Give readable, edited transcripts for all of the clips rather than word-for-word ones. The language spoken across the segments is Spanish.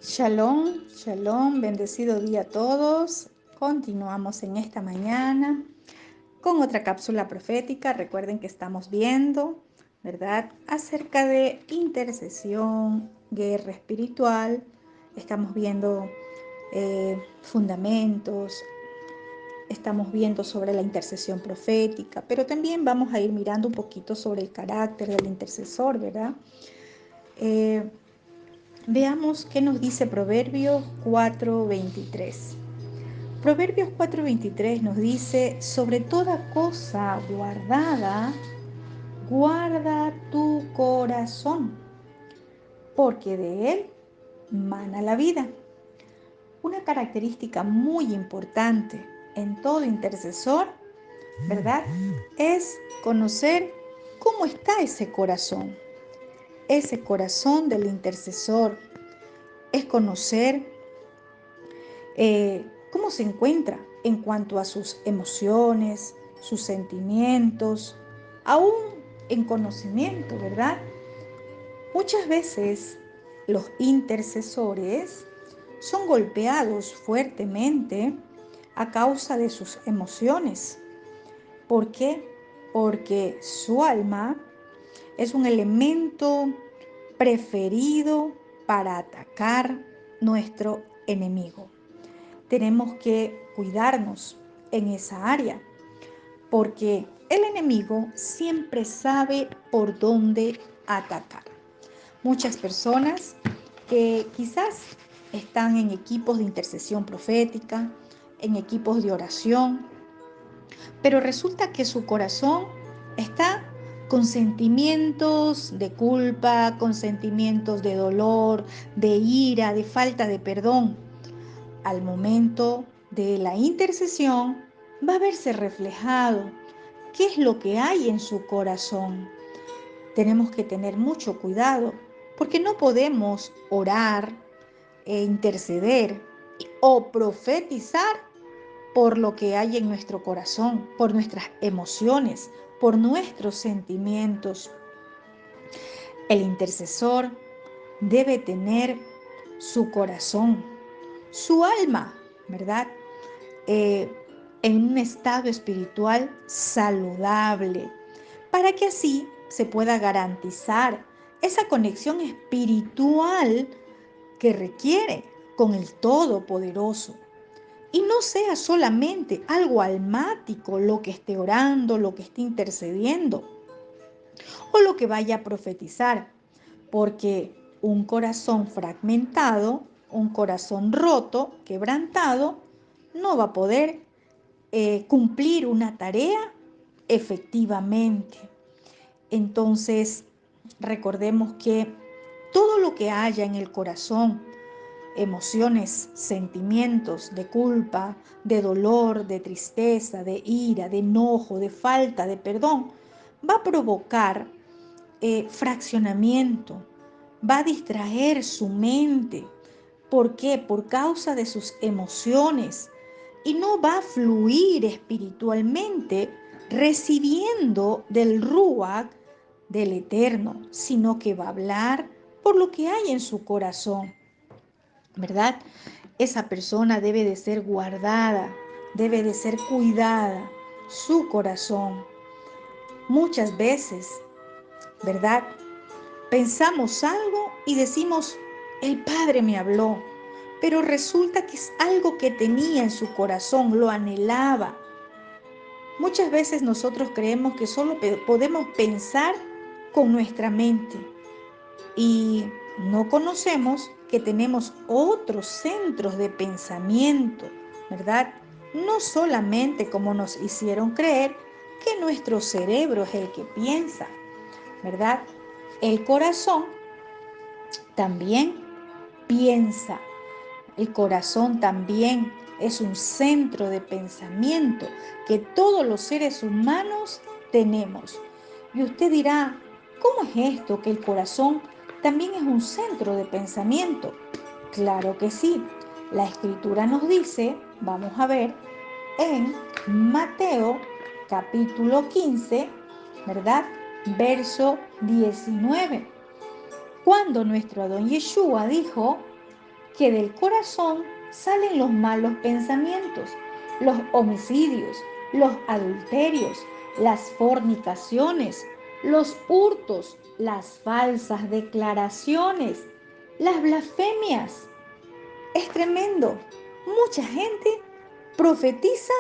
Shalom, shalom, bendecido día a todos. Continuamos en esta mañana con otra cápsula profética. Recuerden que estamos viendo, ¿verdad?, acerca de intercesión, guerra espiritual. Estamos viendo fundamentos, estamos viendo sobre la intercesión profética, pero también vamos a ir mirando un poquito sobre el carácter del intercesor, ¿verdad? Veamos qué nos dice Proverbios 4:23. Proverbios 4:23 nos dice: sobre toda cosa guardada, guarda tu corazón, porque de él mana la vida. Una característica muy importante en todo intercesor, ¿verdad?, es conocer cómo está ese corazón. Ese corazón del intercesor es conocer cómo se encuentra en cuanto a sus emociones, sus sentimientos, aún en conocimiento, ¿verdad? Muchas veces los intercesores son golpeados fuertemente a causa de sus emociones. ¿Por qué? Porque su alma es un elemento preferido para atacar nuestro enemigo. Tenemos que cuidarnos en esa área, porque el enemigo siempre sabe por dónde atacar. Muchas personas que quizás están en equipos de intercesión profética, en equipos de oración, pero resulta que su corazón está con sentimientos de culpa, con sentimientos de dolor, de ira, de falta de perdón. Al momento de la intercesión va a verse reflejado qué es lo que hay en su corazón. Tenemos que tener mucho cuidado porque no podemos orar e interceder o profetizar por lo que hay en nuestro corazón, por nuestras emociones, por nuestros sentimientos. El intercesor debe tener su corazón, su alma, ¿verdad?, eh, en un estado espiritual saludable, para que así se pueda garantizar esa conexión espiritual que requiere con el Todopoderoso. Y no sea solamente algo almático lo que esté orando, lo que esté intercediendo o lo que vaya a profetizar, porque un corazón fragmentado, un corazón roto, quebrantado, no va a poder cumplir una tarea efectivamente. Entonces, recordemos que todo lo que haya en el corazón, emociones, sentimientos de culpa, de dolor, de tristeza, de ira, de enojo, de falta de perdón, va a provocar fraccionamiento, va a distraer su mente. ¿Por qué? Por causa de sus emociones. Y no va a fluir espiritualmente recibiendo del Ruach del Eterno, sino que va a hablar por lo que hay en su corazón, ¿verdad? Esa persona debe de ser guardada, debe de ser cuidada, su corazón. Muchas veces, ¿verdad?, pensamos algo y decimos: el Padre me habló, pero resulta que es algo que tenía en su corazón, lo anhelaba. Muchas veces nosotros creemos que solo podemos pensar con nuestra mente y no conocemos que tenemos otros centros de pensamiento, ¿verdad? No solamente como nos hicieron creer que nuestro cerebro es el que piensa, ¿verdad? El corazón también piensa. El corazón también es un centro de pensamiento que todos los seres humanos tenemos. Y usted dirá: ¿cómo es esto que el corazón también es un centro de pensamiento? Claro que sí. La escritura nos dice, vamos a ver, en Mateo capítulo 15, ¿verdad? Verso 19. Cuando nuestro Adón Yeshua dijo: que del corazón salen los malos pensamientos, los homicidios, los adulterios, las fornicaciones, los hurtos, las falsas declaraciones, las blasfemias. Es tremendo. Mucha gente profetiza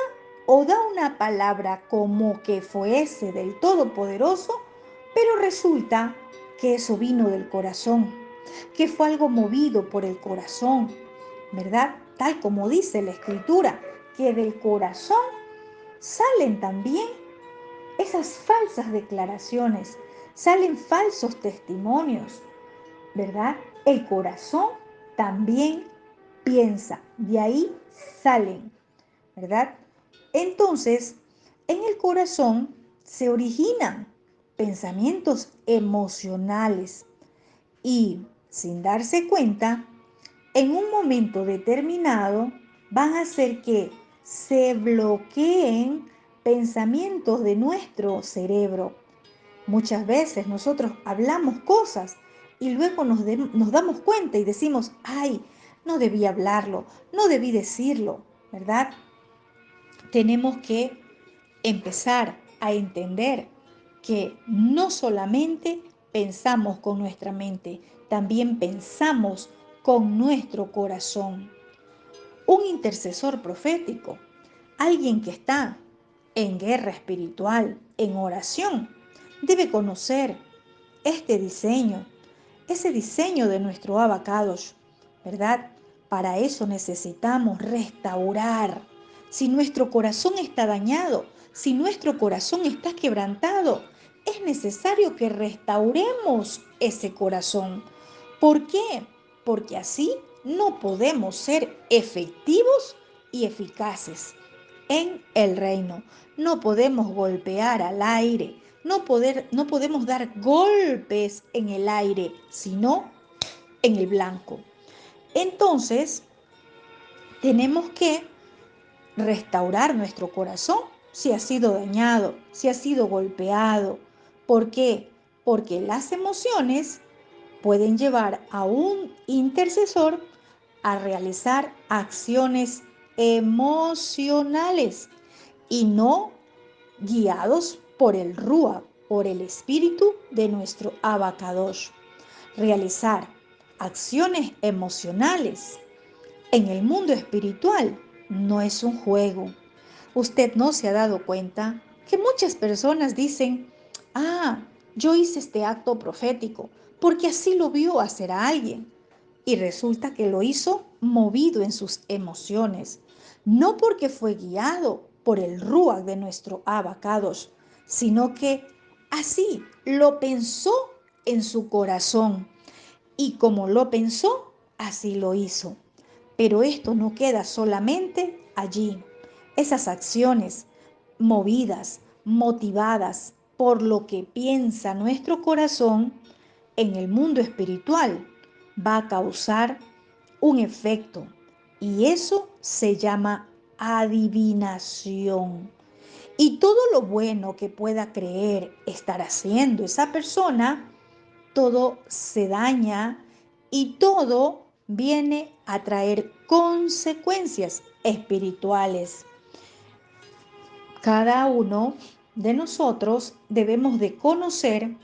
o da una palabra como que fuese del Todopoderoso, pero resulta que eso vino del corazón, que fue algo movido por el corazón, ¿verdad? Tal como dice la Escritura, que del corazón salen también esas falsas declaraciones, salen falsos testimonios, ¿verdad? El corazón también piensa, de ahí salen, ¿verdad? Entonces, en el corazón se originan pensamientos emocionales y, sin darse cuenta, en un momento determinado van a hacer que se bloqueen pensamientos de nuestro cerebro. Muchas veces nosotros hablamos cosas y luego nos damos cuenta y decimos, ay, no debí hablarlo, no debí decirlo, ¿verdad? Tenemos que empezar a entender que no solamente pensamos con nuestra mente, también pensamos con nuestro corazón. Un intercesor profético, alguien que está en guerra espiritual, en oración, debe conocer este diseño, ese diseño de nuestro Abacados, ¿verdad? Para eso necesitamos restaurar. Si nuestro corazón está dañado, si nuestro corazón está quebrantado, es necesario que restauremos ese corazón. ¿Por qué? Porque así no podemos ser efectivos y eficaces en el reino. No podemos golpear al aire, no podemos dar golpes en el aire, sino en el blanco. Entonces, tenemos que restaurar nuestro corazón si ha sido dañado, si ha sido golpeado. ¿Por qué? Porque las emociones pueden llevar a un intercesor a realizar acciones emocionales y no guiados por el Rúa, por el espíritu de nuestro Abacadosh. Realizar acciones emocionales en el mundo espiritual no es un juego. Usted no se ha dado cuenta que muchas personas dicen, ah, yo hice este acto profético porque así lo vio hacer a alguien. Y resulta que lo hizo movido en sus emociones, no porque fue guiado por el Ruach de nuestro Abacados, sino que así lo pensó en su corazón. Y como lo pensó, así lo hizo. Pero esto no queda solamente allí. Esas acciones movidas, motivadas por lo que piensa nuestro corazón en el mundo espiritual, va a causar un efecto. Y eso se llama adivinación. Y todo lo bueno que pueda creer estar haciendo esa persona, todo se daña y todo viene a traer consecuencias espirituales. Cada uno de nosotros debemos de conocer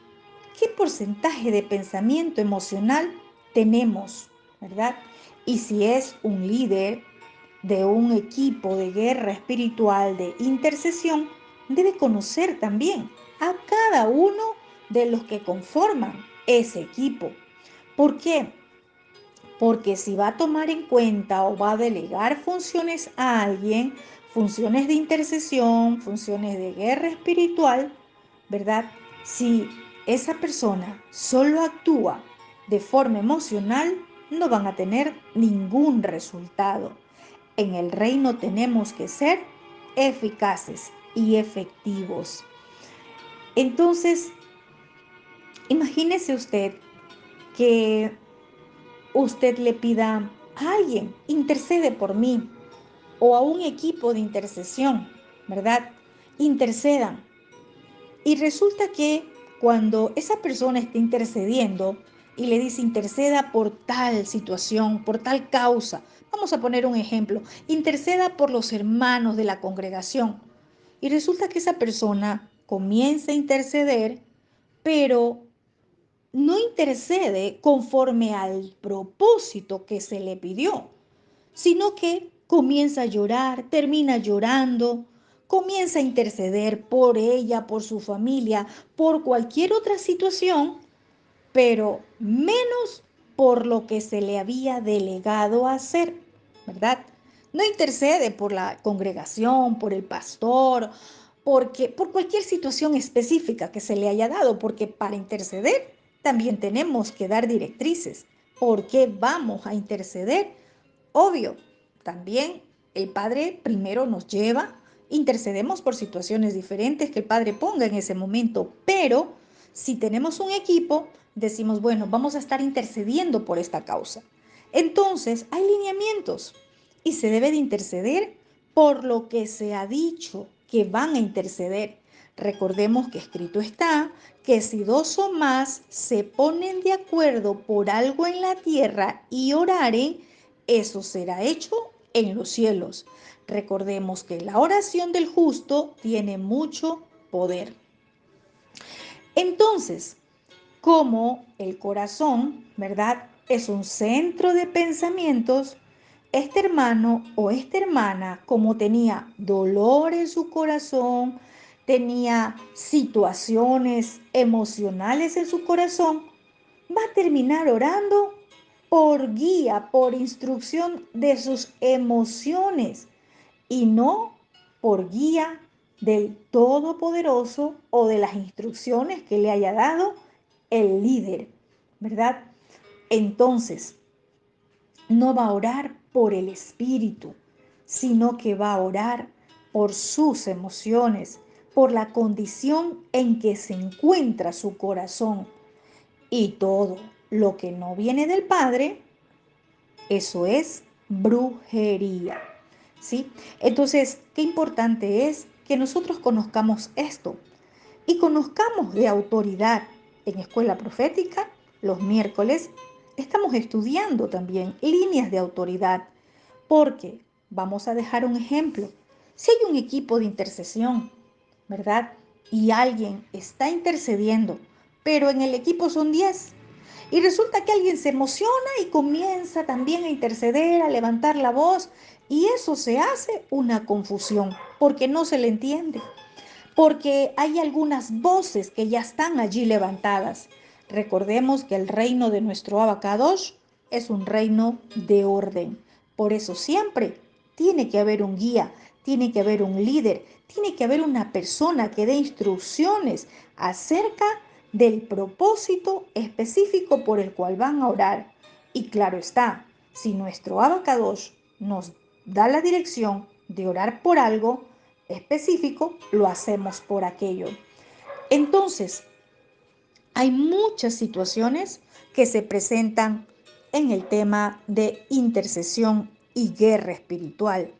qué porcentaje de pensamiento emocional tenemos, ¿verdad? Y si es un líder de un equipo de guerra espiritual de intercesión, debe conocer también a cada uno de los que conforman ese equipo. ¿Por qué? Porque si va a tomar en cuenta o va a delegar funciones a alguien, funciones de intercesión, funciones de guerra espiritual, ¿verdad? Si esa persona solo actúa de forma emocional, no van a tener ningún resultado. En el reino tenemos que ser eficaces y efectivos. Entonces, imagínese usted que usted le pida a alguien, intercede por mí, o a un equipo de intercesión, ¿verdad? Intercedan. Y resulta que cuando esa persona está intercediendo, y le dice interceda por tal situación, por tal causa. Vamos a poner un ejemplo, interceda por los hermanos de la congregación. Y resulta que esa persona comienza a interceder, pero no intercede conforme al propósito que se le pidió, sino que comienza a llorar, termina llorando, comienza a interceder por ella, por su familia, por cualquier otra situación, pero menos por lo que se le había delegado hacer, ¿verdad? No intercede por la congregación, por el pastor, por cualquier situación específica que se le haya dado, porque para interceder también tenemos que dar directrices. ¿Por qué vamos a interceder? Obvio, también el Padre primero nos lleva, intercedemos por situaciones diferentes que el Padre ponga en ese momento, pero si tenemos un equipo, decimos, bueno, vamos a estar intercediendo por esta causa. Entonces, hay lineamientos y se debe de interceder por lo que se ha dicho que van a interceder. Recordemos que escrito está que si dos o más se ponen de acuerdo por algo en la tierra y oraren, eso será hecho en los cielos. Recordemos que la oración del justo tiene mucho poder. Entonces, como el corazón, ¿verdad? Es un centro de pensamientos, este hermano o esta hermana, como tenía dolor en su corazón, tenía situaciones emocionales en su corazón, va a terminar orando por guía, por instrucción de sus emociones y no por guía del Todopoderoso o de las instrucciones que le haya dado el líder, ¿verdad? Entonces, no va a orar por el espíritu, sino que va a orar por sus emociones, por la condición en que se encuentra su corazón. Y todo lo que no viene del Padre, eso es brujería. ¿Sí? Entonces, qué importante es que nosotros conozcamos esto y conozcamos de autoridad. En escuela profética, los miércoles, estamos estudiando también líneas de autoridad, porque vamos a dejar un ejemplo. Si hay un equipo de intercesión, ¿verdad? Y alguien está intercediendo, pero en el equipo son 10. Y resulta que alguien se emociona y comienza también a interceder, a levantar la voz, y eso se hace una confusión, porque no se le entiende, porque hay algunas voces que ya están allí levantadas. Recordemos que el reino de nuestro Abacadosh es un reino de orden. Por eso siempre tiene que haber un guía, tiene que haber un líder, tiene que haber una persona que dé instrucciones acerca del propósito específico por el cual van a orar. Y claro está, si nuestro Abacadosh nos da la dirección de orar por algo específico, lo hacemos por aquello. Entonces, hay muchas situaciones que se presentan en el tema de intercesión y guerra espiritual.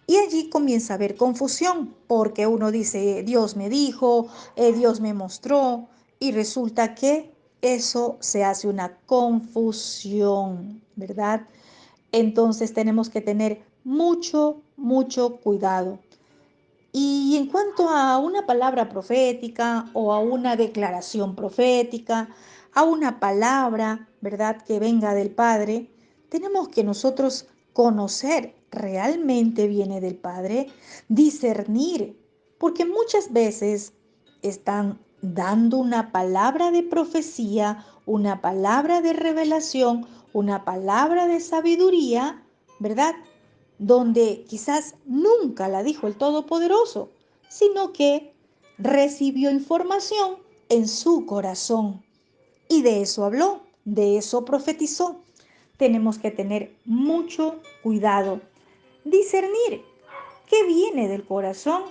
Y allí comienza a haber confusión, porque uno dice, Dios me dijo, Dios me mostró, y resulta que eso se hace una confusión, ¿verdad? Entonces tenemos que tener mucho cuidado. Y en cuanto a una palabra profética o a una declaración profética, a una palabra, ¿verdad?, que venga del Padre, tenemos que nosotros conocer realmente viene del Padre, discernir, porque muchas veces están dando una palabra de profecía, una palabra de revelación, una palabra de sabiduría, ¿verdad? Donde quizás nunca la dijo el Todopoderoso, sino que recibió información en su corazón y de eso habló, de eso profetizó. Tenemos que tener mucho cuidado, discernir qué viene del corazón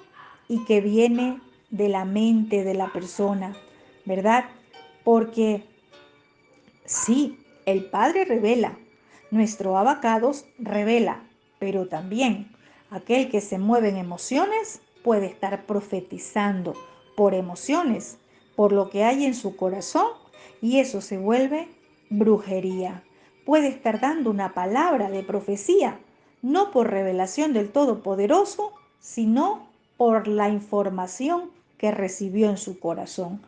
y qué viene de la mente de la persona, ¿verdad? Porque sí, el Padre revela, nuestro Abacados revela, pero también aquel que se mueve en emociones puede estar profetizando por emociones, por lo que hay en su corazón, y eso se vuelve brujería. Puede estar dando una palabra de profecía, no por revelación del Todopoderoso, sino por la información que recibió en su corazón,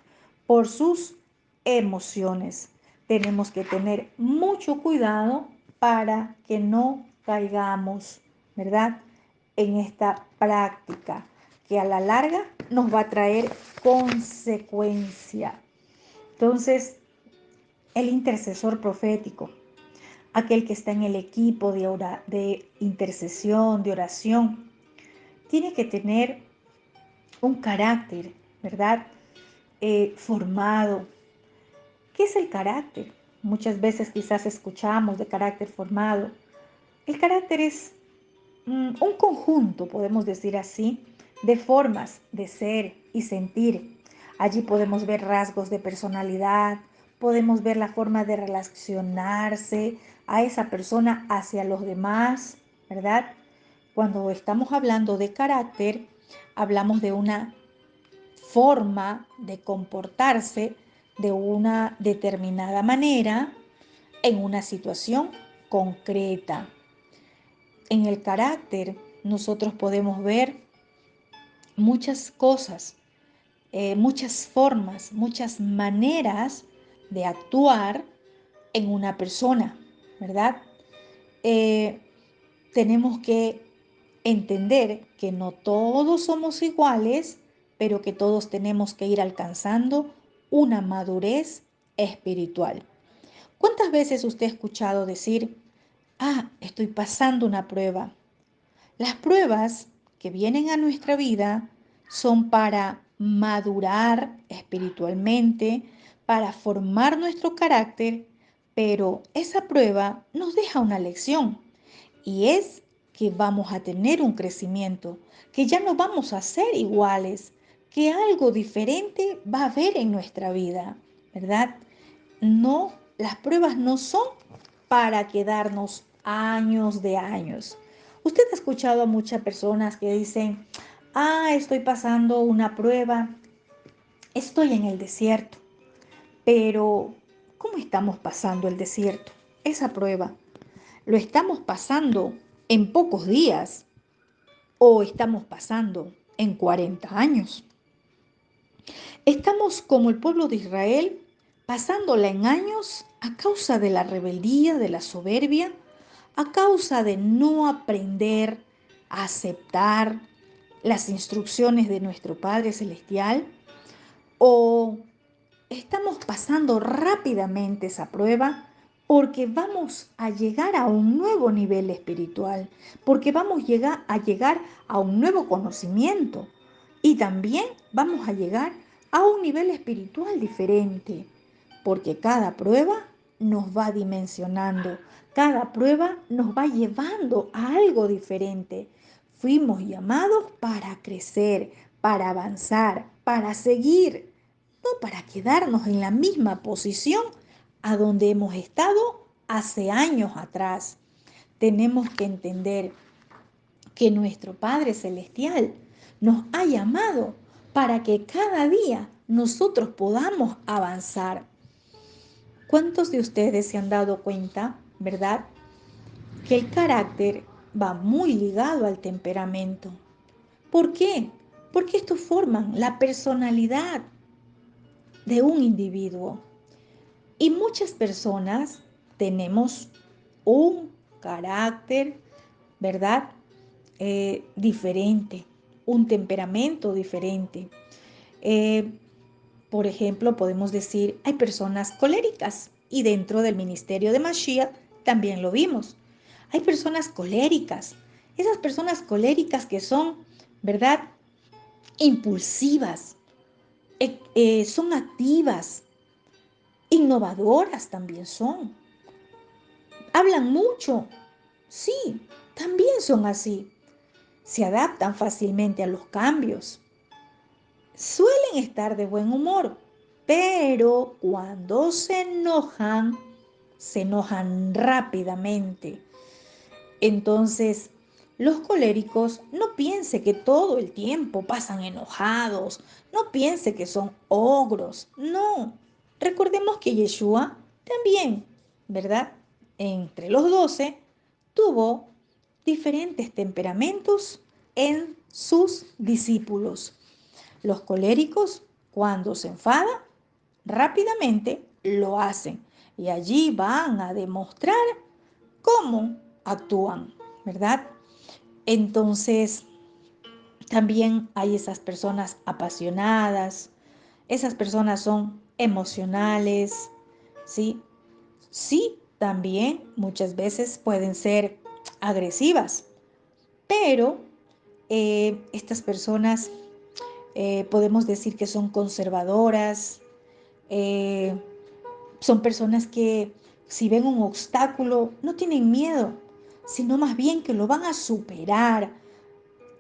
por sus emociones. Tenemos que tener mucho cuidado para que no caigamos, ¿verdad?, en esta práctica que a la larga nos va a traer consecuencia. Entonces, el intercesor profético, aquel que está en el equipo de intercesión, de oración, tiene que tener un carácter, ¿verdad? Formado. ¿Qué es el carácter? Muchas veces quizás escuchamos de carácter formado. El carácter es un conjunto, podemos decir así, de formas de ser y sentir. Allí podemos ver rasgos de personalidad, podemos ver la forma de relacionarse a esa persona hacia los demás, ¿verdad? Cuando estamos hablando de carácter, hablamos de una forma de comportarse de una determinada manera en una situación concreta. En el carácter nosotros podemos ver muchas cosas, muchas formas, muchas maneras de actuar en una persona, ¿verdad? Eh, tenemos que entender que no todos somos iguales, pero que todos tenemos que ir alcanzando una madurez espiritual. ¿Cuántas veces usted ha escuchado decir, estoy pasando una prueba? Las pruebas que vienen a nuestra vida son para madurar espiritualmente, para formar nuestro carácter, pero esa prueba nos deja una lección y es que vamos a tener un crecimiento, que ya no vamos a ser iguales, que algo diferente va a haber en nuestra vida, ¿verdad? No, las pruebas no son para quedarnos años de años. Usted ha escuchado a muchas personas que dicen, estoy pasando una prueba, estoy en el desierto, pero ¿cómo estamos pasando el desierto? Esa prueba, ¿lo estamos pasando en pocos días o estamos pasando en 40 años? Estamos como el pueblo de Israel, pasándola en años a causa de la rebeldía, de la soberbia, a causa de no aprender a aceptar las instrucciones de nuestro Padre Celestial, o estamos pasando rápidamente esa prueba porque vamos a llegar a un nuevo nivel espiritual, porque vamos a llegar a un nuevo conocimiento y también vamos a llegar a un nivel espiritual diferente, porque cada prueba nos va dimensionando, cada prueba nos va llevando a algo diferente. Fuimos llamados para crecer, para avanzar, para seguir, no para quedarnos en la misma posición a donde hemos estado hace años atrás. Tenemos que entender que nuestro Padre Celestial nos ha llamado para que cada día nosotros podamos avanzar. ¿Cuántos de ustedes se han dado cuenta, verdad, que el carácter va muy ligado al temperamento? ¿Por qué? Porque estos forman la personalidad de un individuo. Y muchas personas tenemos un carácter, ¿verdad? Diferente, un temperamento diferente. Eh, por ejemplo, podemos decir, hay personas coléricas y dentro del ministerio de Mashiach también lo vimos. Hay personas coléricas, esas personas coléricas que son, ¿verdad? Impulsivas, son activas, innovadoras también son. Hablan mucho, sí, también son así. Se adaptan fácilmente a los cambios. Suelen estar de buen humor, pero cuando se enojan rápidamente. Entonces, los coléricos no piense que todo el tiempo pasan enojados, no piense que son ogros, no. Recordemos que Yeshua también ¿verdad? Entre los 12, tuvo diferentes temperamentos en sus discípulos. Los coléricos, cuando se enfadan, rápidamente lo hacen y allí van a demostrar cómo actúan, ¿verdad? Entonces, también hay esas personas apasionadas, esas personas son emocionales, ¿sí? Sí, también muchas veces pueden ser agresivas, pero estas personas podemos decir que son conservadoras, eh, son personas que si ven un obstáculo no tienen miedo, sino más bien que lo van a superar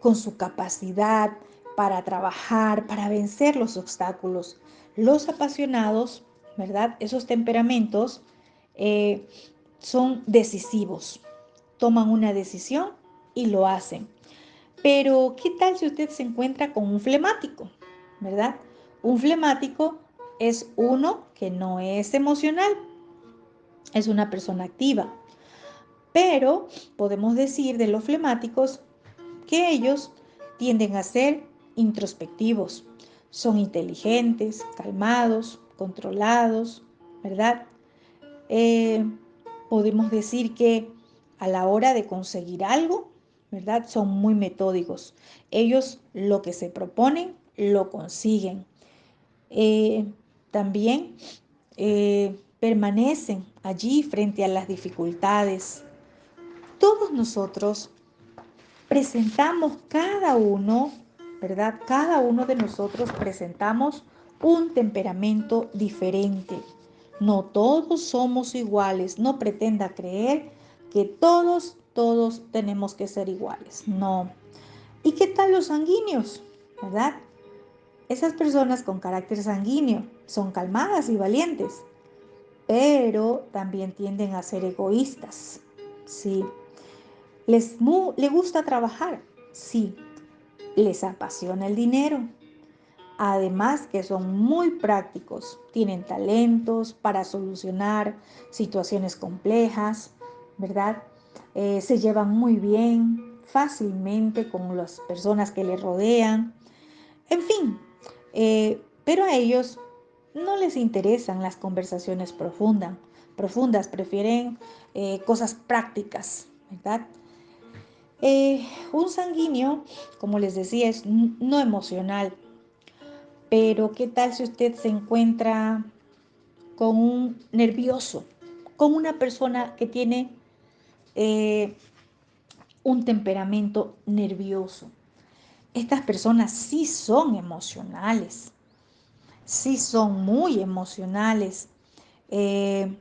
con su capacidad para trabajar, para vencer los obstáculos. Los apasionados, ¿verdad? Esos temperamentos eh, son decisivos, toman una decisión y lo hacen. Pero, ¿qué tal si usted se encuentra con un flemático? ¿Verdad? Un flemático es uno que no es emocional, es una persona activa. Pero podemos decir de los flemáticos que ellos tienden a ser introspectivos, son inteligentes, calmados, controlados, ¿verdad? Eh, Podemos decir que a la hora de conseguir algo, ¿verdad? Son muy metódicos. Ellos lo que se proponen, lo consiguen. Eh, También permanecen allí frente a las dificultades. Todos nosotros presentamos cada uno, ¿verdad? Cada uno de nosotros presentamos un temperamento diferente. No todos somos iguales. No pretenda creer que todos tenemos que ser iguales. No. ¿Y qué tal los sanguíneos? ¿Verdad? Esas personas con carácter sanguíneo son calmadas y valientes, pero también tienden a ser egoístas. Sí. ¿Les gusta trabajar? Sí. Les apasiona el dinero. Además que son muy prácticos, tienen talentos para solucionar situaciones complejas, ¿verdad? Se llevan muy bien, fácilmente con las personas que les rodean. En fin, pero a ellos no les interesan las conversaciones profundas prefieren cosas prácticas, ¿verdad? Un sanguíneo, como les decía, es no emocional, pero ¿qué tal si usted se encuentra con un nervioso, con una persona que tiene eh, un temperamento nervioso? Estas personas sí son emocionales, sí son muy emocionales. Eh,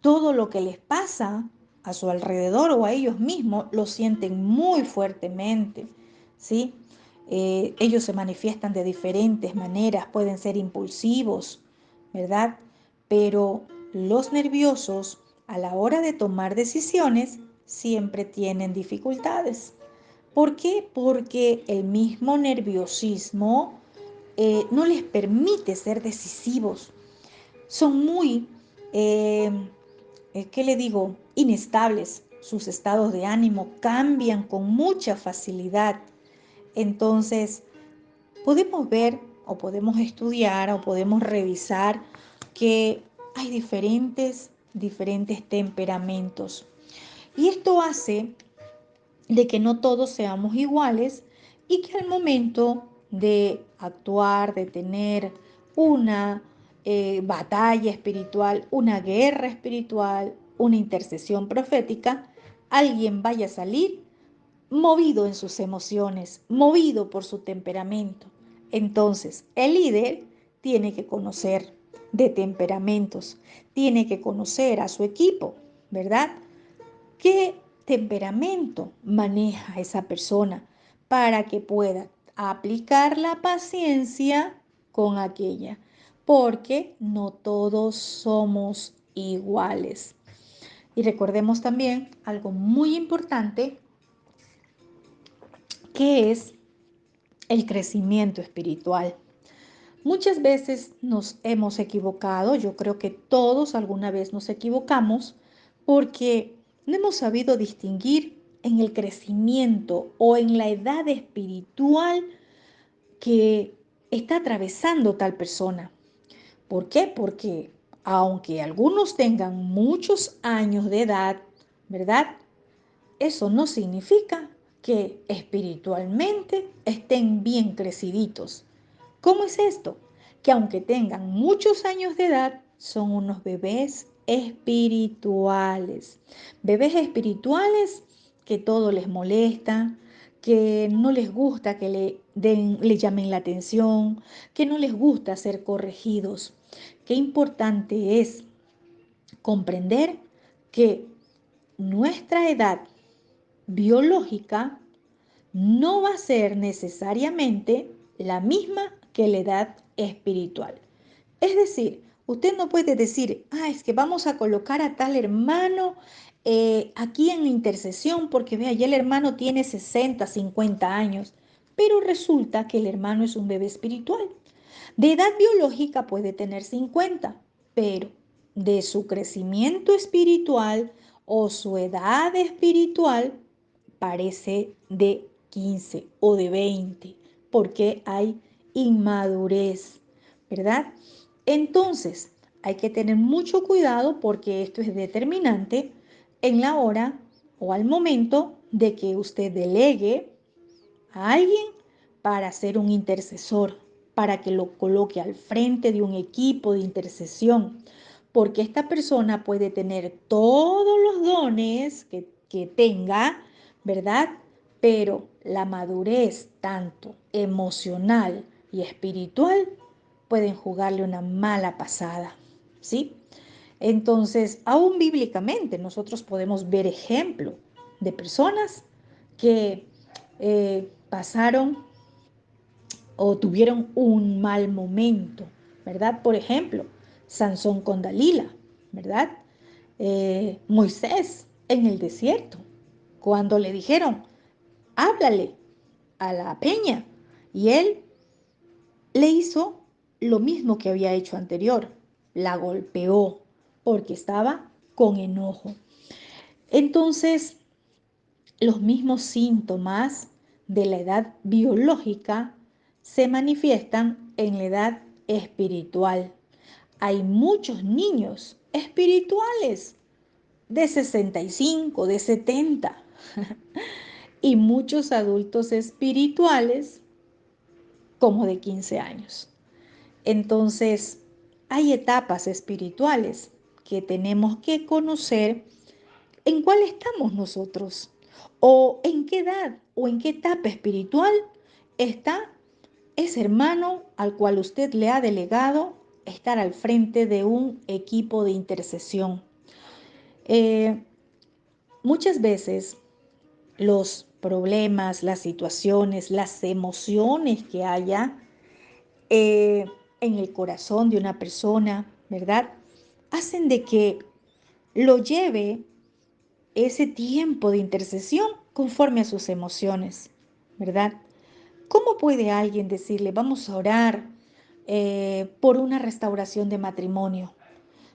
Todo lo que les pasa a su alrededor o a ellos mismos lo sienten muy fuertemente, ¿sí? Ellos se manifiestan de diferentes maneras, pueden ser impulsivos, ¿verdad? Pero los nerviosos a la hora de tomar decisiones siempre tienen dificultades. ¿Por qué? Porque el mismo nerviosismo no les permite ser decisivos. Son muy, eh, ¿qué le digo? Inestables. Sus estados de ánimo cambian con mucha facilidad. Entonces, podemos ver o podemos estudiar o podemos revisar que hay diferentes temperamentos. Y esto hace de que no todos seamos iguales y que al momento de actuar, de tener una batalla espiritual, una guerra espiritual, una intercesión profética, alguien vaya a salir movido en sus emociones, movido por su temperamento. Entonces, el líder tiene que conocer de temperamentos, tiene que conocer a su equipo, ¿verdad? ¿Qué temperamento maneja esa persona para que pueda aplicar la paciencia con aquella? Porque no todos somos iguales. Y recordemos también algo muy importante que es el crecimiento espiritual. Muchas veces nos hemos equivocado, yo creo que todos alguna vez nos equivocamos porque no hemos sabido distinguir en el crecimiento o en la edad espiritual que está atravesando tal persona. ¿Por qué? Porque aunque algunos tengan muchos años de edad, ¿verdad? Eso no significa que espiritualmente estén bien creciditos. ¿Cómo es esto? Que aunque tengan muchos años de edad, son unos bebés espirituales. Bebés espirituales que todo les molesta, que no les gusta que le llamen la atención, que no les gusta ser corregidos. Qué importante es comprender que nuestra edad biológica no va a ser necesariamente la misma que la edad espiritual. Es decir, usted no puede decir, es que vamos a colocar a tal hermano aquí en la intercesión porque vea, ya el hermano tiene 60, 50 años, pero resulta que el hermano es un bebé espiritual. De edad biológica puede tener 50, pero de su crecimiento espiritual o su edad espiritual parece de 15 o de 20, porque hay inmadurez, ¿verdad? Entonces, hay que tener mucho cuidado porque esto es determinante en la hora o al momento de que usted delegue a alguien para ser un intercesor, para que lo coloque al frente de un equipo de intercesión, porque esta persona puede tener todos los dones que tenga, ¿verdad? Pero la madurez, tanto emocional y espiritual, pueden jugarle una mala pasada, ¿sí? Entonces, aún bíblicamente, nosotros podemos ver ejemplo de personas que pasaron o tuvieron un mal momento, ¿verdad? Por ejemplo, Sansón con Dalila, ¿verdad? Moisés en el desierto, cuando le dijeron, háblale a la peña, y él le hizo lo mismo que había hecho anterior, la golpeó porque estaba con enojo. Entonces, los mismos síntomas de la edad biológica se manifiestan en la edad espiritual. Hay muchos niños espirituales de 65, de 70 y muchos adultos espirituales como de 15 años. Entonces, hay etapas espirituales que tenemos que conocer en cuál estamos nosotros o en qué edad o en qué etapa espiritual está ese hermano al cual usted le ha delegado estar al frente de un equipo de intercesión. Eh, Muchas veces los problemas, las situaciones, las emociones que haya en el corazón de una persona, ¿verdad? Hacen de que lo lleve ese tiempo de intercesión conforme a sus emociones, ¿verdad? ¿Cómo puede alguien decirle, vamos a orar por una restauración de matrimonio?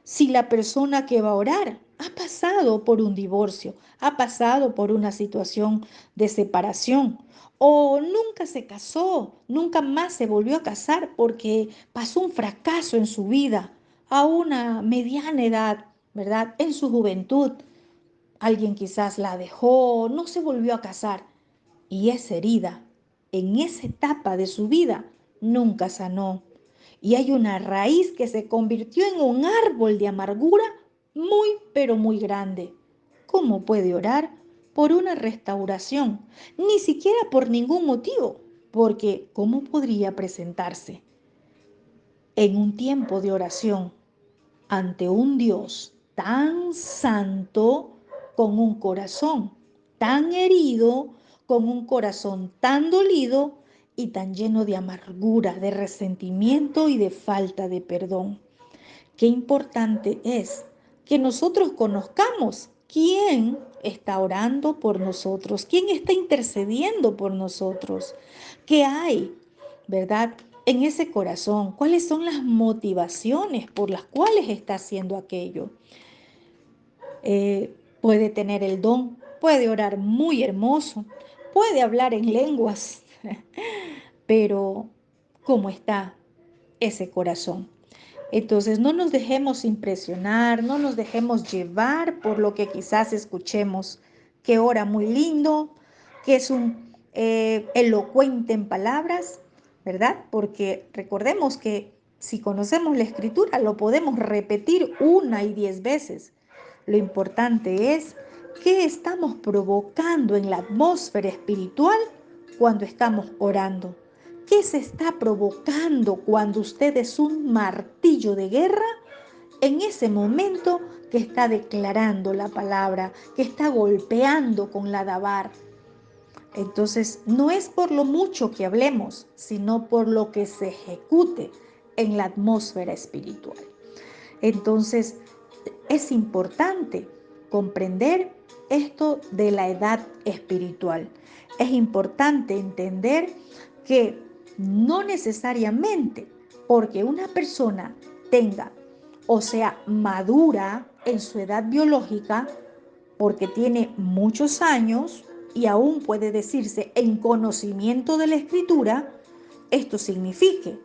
Si la persona que va a orar ha pasado por un divorcio, ha pasado por una situación de separación o nunca se casó, nunca más se volvió a casar porque pasó un fracaso en su vida a una mediana edad, ¿verdad? En su juventud. Alguien quizás la dejó, no se volvió a casar y esa herida en esa etapa de su vida nunca sanó. Y hay una raíz que se convirtió en un árbol de amargura muy, pero muy grande. ¿Cómo puede orar por una restauración? Ni siquiera por ningún motivo, porque ¿cómo podría presentarse en un tiempo de oración ante un Dios tan santo, con un corazón tan herido, con un corazón tan dolido y tan lleno de amargura, de resentimiento y de falta de perdón? Qué importante es que nosotros conozcamos quién está orando por nosotros, quién está intercediendo por nosotros, qué hay, ¿verdad? en ese corazón, cuáles son las motivaciones por las cuales está haciendo aquello. Puede tener el don, puede orar muy hermoso, puede hablar en lenguas, pero ¿cómo está ese corazón? Entonces no nos dejemos impresionar, no nos dejemos llevar por lo que quizás escuchemos, que ora muy lindo, que es un elocuente en palabras, ¿verdad? Porque recordemos que si conocemos la escritura lo podemos repetir 1 y 10 veces. Lo importante es qué estamos provocando en la atmósfera espiritual cuando estamos orando. ¿Qué se está provocando cuando usted es un martillo de guerra? En ese momento que está declarando la palabra, que está golpeando con la dabar. Entonces, no es por lo mucho que hablemos, sino por lo que se ejecute en la atmósfera espiritual. Entonces, es importante comprender esto de la edad espiritual. Es importante entender que no necesariamente porque una persona tenga o sea madura en su edad biológica, porque tiene muchos años y aún puede decirse en conocimiento de la escritura, esto signifique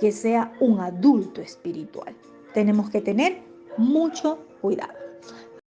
que sea un adulto espiritual. Tenemos que tener mucho cuidado.